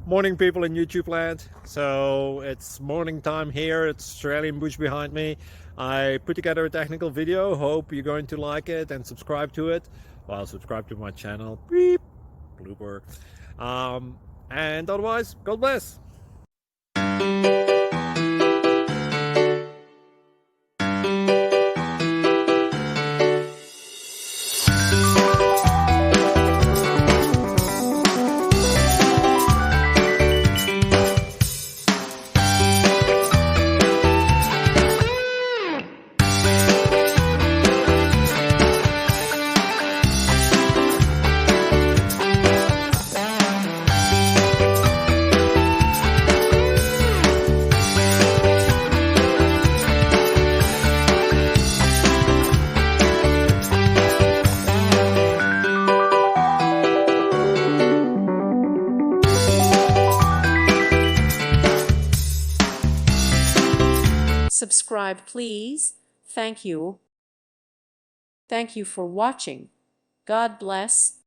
Morning, people in YouTube land. So it's morning time here. It's Australian bush behind me. I put together a technical video. Hope you're going to like it and subscribe to it. Well, subscribe to my channel. Beep. Blooper. And otherwise, God bless. Subscribe, please. Thank you. Thank you for watching. God bless.